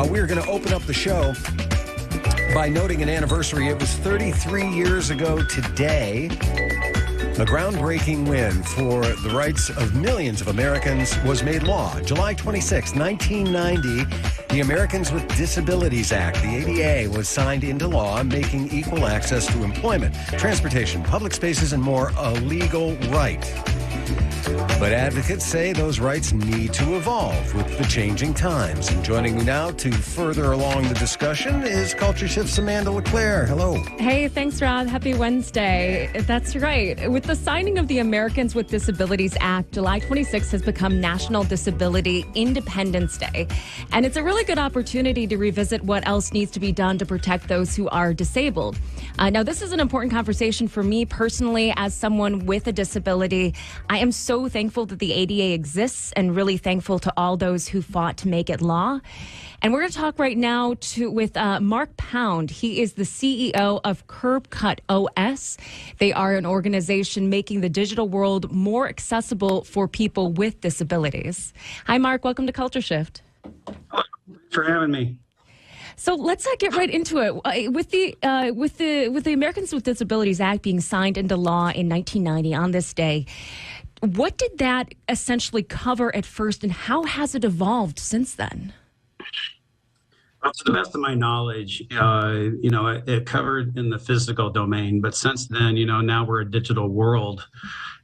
We're going to open up the show by noting an anniversary. It was 33 years ago today. A groundbreaking win for the rights of millions of Americans was made law. July 26, 1990, the Americans with Disabilities Act, the ADA, was signed into law, making equal access to employment, transportation, public spaces, and more a legal right. But advocates say those rights need to evolve with the changing times. And joining me now to further along the discussion is Culture Shift's Amanda LeClaire. Hello. Hey, thanks, Rob. Happy Wednesday. That's right. With the signing of the Americans with Disabilities Act, July 26th has become National Disability Independence Day. And it's a really good opportunity to revisit what else needs to be done to protect those who are disabled. Now, this is an important conversation for me personally as someone with a disability. I am so thankful that the ADA exists and really thankful to all those who fought to make it law. And we're going to talk right now with Mark Pound. He is the CEO of CurbCutOS. They are an organization making the digital world more accessible for people with disabilities. Hi, Mark. Welcome to Culture Shift. Thanks for having me. So let's get right into it. With the Americans with Disabilities Act being signed into law in 1990 on this day, what did that essentially cover at first, and how has it evolved since then? Well, to the best of my knowledge, it covered in the physical domain, but since then, now we're a digital world,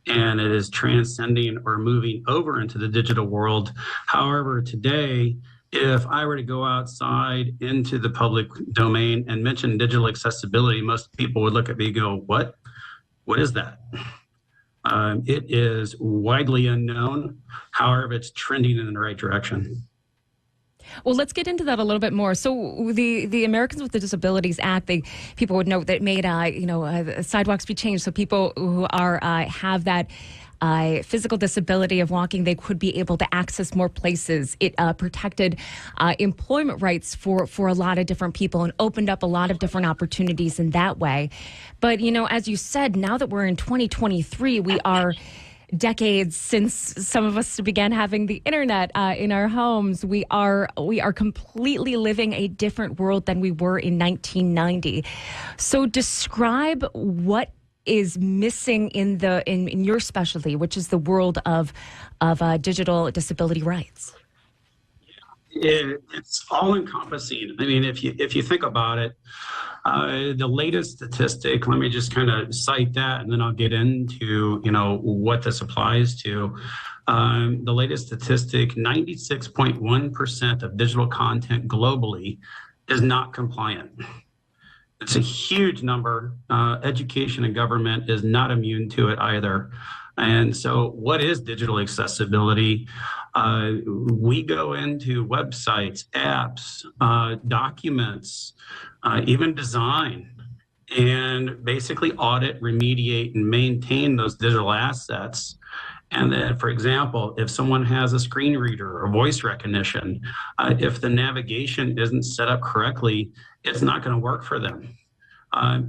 and it is transcending or moving over into the digital world. However, today, if I were to go outside into the public domain and mention digital accessibility, most people would look at me and go, "What? What is that?" It is widely unknown. However, it's trending in the right direction. Well, let's get into that a little bit more. So the Americans with the Disabilities Act, people would note that it made sidewalks be changed, so people who have that physical disability of walking, they could be able to access more places. It protected employment rights for a lot of different people and opened up a lot of different opportunities in that way. But, as you said, now that we're in 2023, we are decades since some of us began having the internet in our homes. We are completely living a different world than we were in 1990. So describe what is missing in your specialty, which is the world of digital disability rights. It's all encompassing. I mean, if you think about it, the latest statistic, let me just kind of cite that, and then I'll get into what this applies to. The latest statistic: 96.1% of digital content globally is not compliant. It's a huge number. Education and government is not immune to it either. And so what is digital accessibility? We go into websites, apps, documents, even design, and basically audit, remediate, and maintain those digital assets. And then, for example, if someone has a screen reader or voice recognition, if the navigation isn't set up correctly, it's not going to work for them.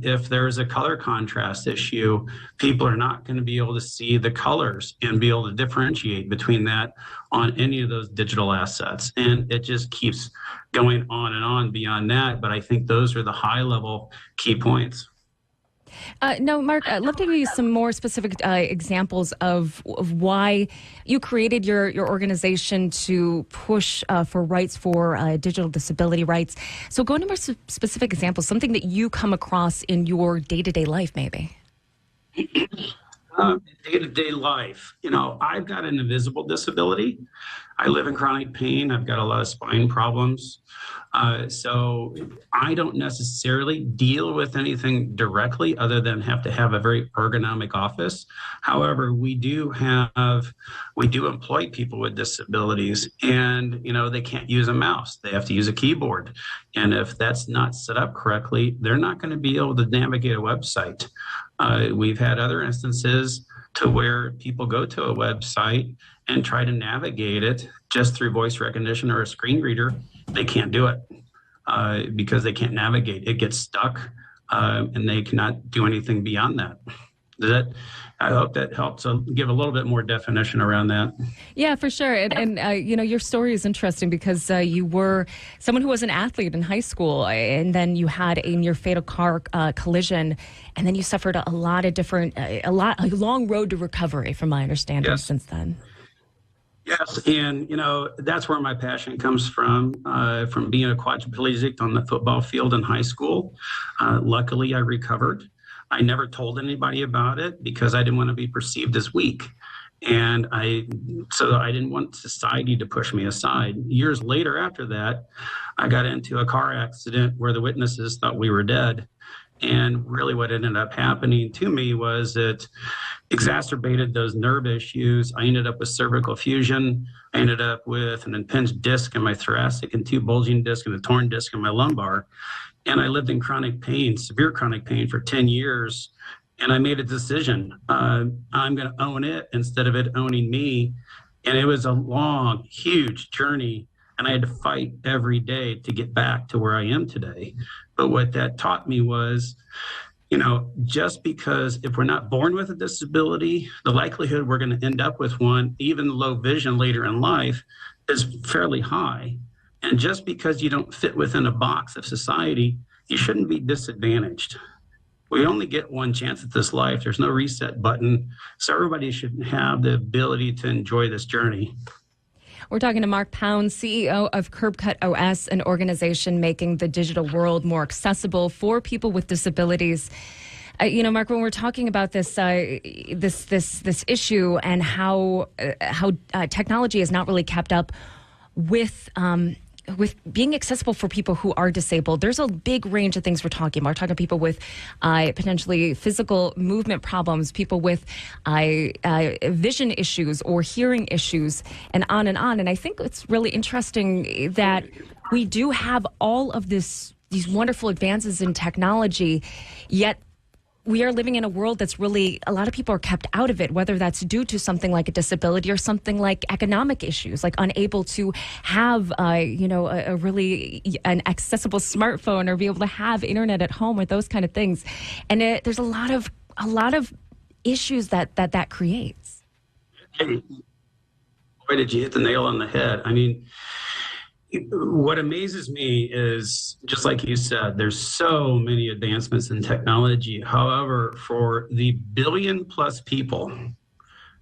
If there's a color contrast issue, people are not going to be able to see the colors and be able to differentiate between that on any of those digital assets. And it just keeps going on and on beyond that. But I think those are the high-level key points. No, Mark, I'd love to give you some more specific examples of why you created your organization to push for rights for digital disability rights. So go into more specific examples, something that you come across in your day-to-day life, maybe. Day-to-day life, I've got an invisible disability. I live in chronic pain. I've got a lot of spine problems. So I don't necessarily deal with anything directly other than have to have a very ergonomic office. However, we do employ people with disabilities, and, they can't use a mouse. They have to use a keyboard. And if that's not set up correctly, they're not going to be able to navigate a website. We've had other instances to where people go to a website and try to navigate it just through voice recognition or a screen reader. They can't do it because they can't navigate. It gets stuck and they cannot do anything beyond that. I hope that helps give a little bit more definition around that. Yeah, for sure. And your story is interesting because you were someone who was an athlete in high school, and then you had a near fatal car collision, and then you suffered a lot of different, a long road to recovery, from my understanding, Yes. since then. Yes, and that's where my passion comes from being a quadriplegic on the football field in high school. Luckily, I recovered. I never told anybody about it because I didn't want to be perceived as weak. And so I didn't want society to push me aside. Years later after that, I got into a car accident where the witnesses thought we were dead. And really what ended up happening to me was it exacerbated those nerve issues. I ended up with cervical fusion. I ended up with an impinged disc in my thoracic and 2 bulging discs and a torn disc in my lumbar. And I lived in chronic pain, severe chronic pain for 10 years. And I made a decision. I'm going to own it instead of it owning me. And it was a long, huge journey. And I had to fight every day to get back to where I am today. But what that taught me was, just because if we're not born with a disability, the likelihood we're going to end up with one, even low vision later in life, is fairly high. And just because you don't fit within a box of society, you shouldn't be disadvantaged. We only get one chance at this life. There's no reset button. So everybody should have the ability to enjoy this journey. We're talking to Mark Pound, CEO of CurbCutOS, an organization making the digital world more accessible for people with disabilities. Mark, when we're talking about this issue and how technology is not really kept up with being accessible for people who are disabled, there's a big range of things we're talking about. We're talking about people with potentially physical movement problems, people with vision issues or hearing issues, and on and on. And I think it's really interesting that we do have all of these wonderful advances in technology, yet we are living in a world that's really, a lot of people are kept out of it, whether that's due to something like a disability or something like economic issues, like unable to have, an accessible smartphone or be able to have internet at home or those kind of things. And there's a lot of issues that creates. Hey, boy, did you hit the nail on the head. I mean, what amazes me is, just like you said, there's so many advancements in technology. However, for the billion plus people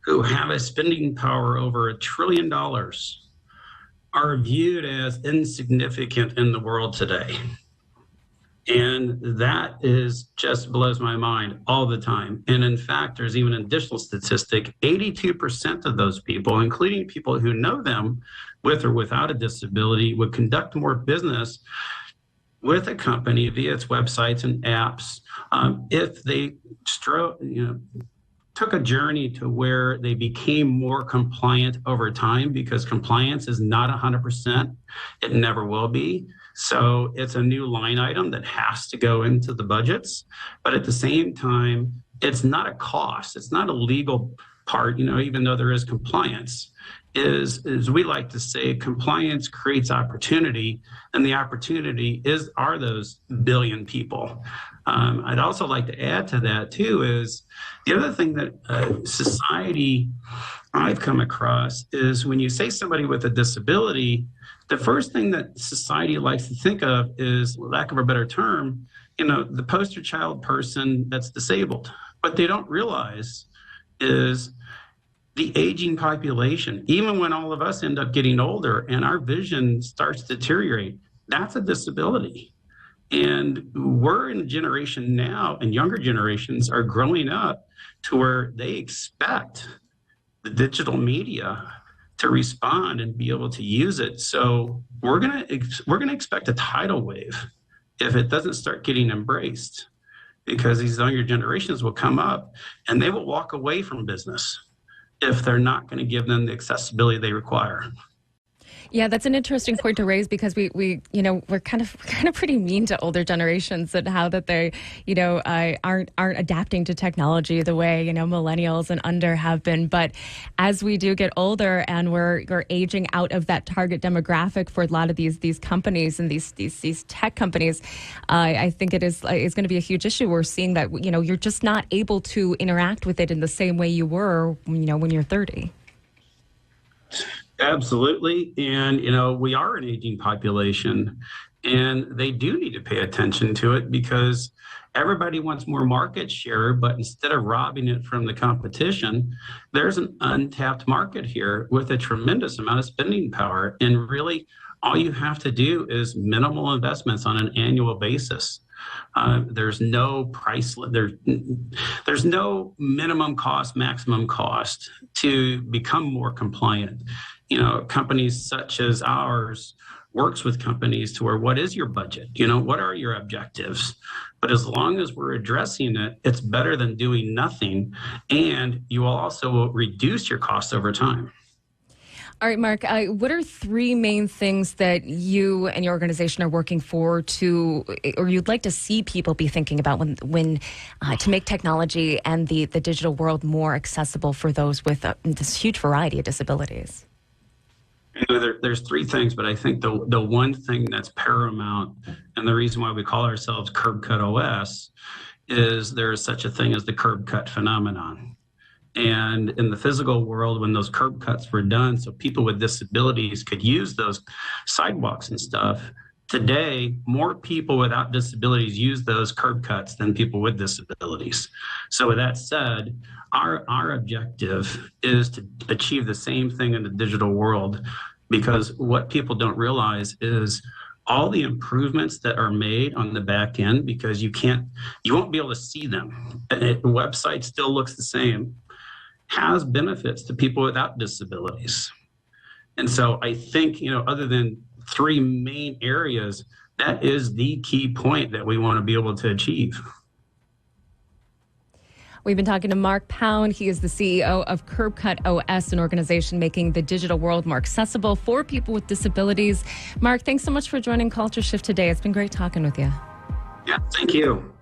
who have a spending power over $1 trillion are viewed as insignificant in the world today. And that just blows my mind all the time. And in fact, there's even an additional statistic, 82% of those people, including people who know them with or without a disability, would conduct more business with a company via its websites and apps if they took a journey to where they became more compliant over time, because compliance is not 100%. It never will be. So it's a new line item that has to go into the budgets. But at the same time, it's not a cost. It's not a legal part, even though there is compliance. Is we like to say, compliance creates opportunity, and the opportunity are those billion people. I'd also like to add to that too is the other thing that society I've come across is when you say somebody with a disability, the first thing that society likes to think of is, lack of a better term, the poster child person that's disabled. What they don't realize is the aging population. Even when all of us end up getting older and our vision starts to deteriorate, that's a disability. And we're in a generation now, and younger generations are growing up to where they expect the digital media to respond and be able to use it. So we're gonna expect a tidal wave if it doesn't start getting embraced, because these younger generations will come up and they will walk away from business if they're not going to give them the accessibility they require. Yeah, that's an interesting point to raise because we're kind of pretty mean to older generations and how that they aren't adapting to technology the way millennials and under have been. But as we do get older and we're aging out of that target demographic for a lot of these companies and these tech companies, I think it's going to be a huge issue. We're seeing that you're just not able to interact with it in the same way you were when you're 30. Absolutely. And, we are an aging population, and they do need to pay attention to it because everybody wants more market share. But instead of robbing it from the competition, there's an untapped market here with a tremendous amount of spending power. And really, all you have to do is minimal investments on an annual basis. There's no price. There's no minimum cost, maximum cost to become more compliant. Companies such as ours works with companies to where what is your budget? What are your objectives? But as long as we're addressing it, it's better than doing nothing. And you will also reduce your costs over time. All right, Mark, what are three main things that you and your organization are working for or you'd like to see people be thinking about when to make technology and the digital world more accessible for those with this huge variety of disabilities? There's three things, but I think the one thing that's paramount, and the reason why we call ourselves CurbCutOS, is there is such a thing as the curb cut phenomenon. And in the physical world, when those curb cuts were done, so people with disabilities could use those sidewalks and stuff, today, more people without disabilities use those curb cuts than people with disabilities. So with that said, our objective is to achieve the same thing in the digital world, because what people don't realize is all the improvements that are made on the back end, because you won't be able to see them. The website still looks the same, has benefits to people without disabilities. And so I think, other than three main areas, that is the key point that we want to be able to achieve. We've been talking to Mark Pound. He is the CEO of CurbCutOS, an organization making the digital world more accessible for people with disabilities. Mark, thanks so much for joining Culture Shift today. It's been great talking with you. Yeah, thank you.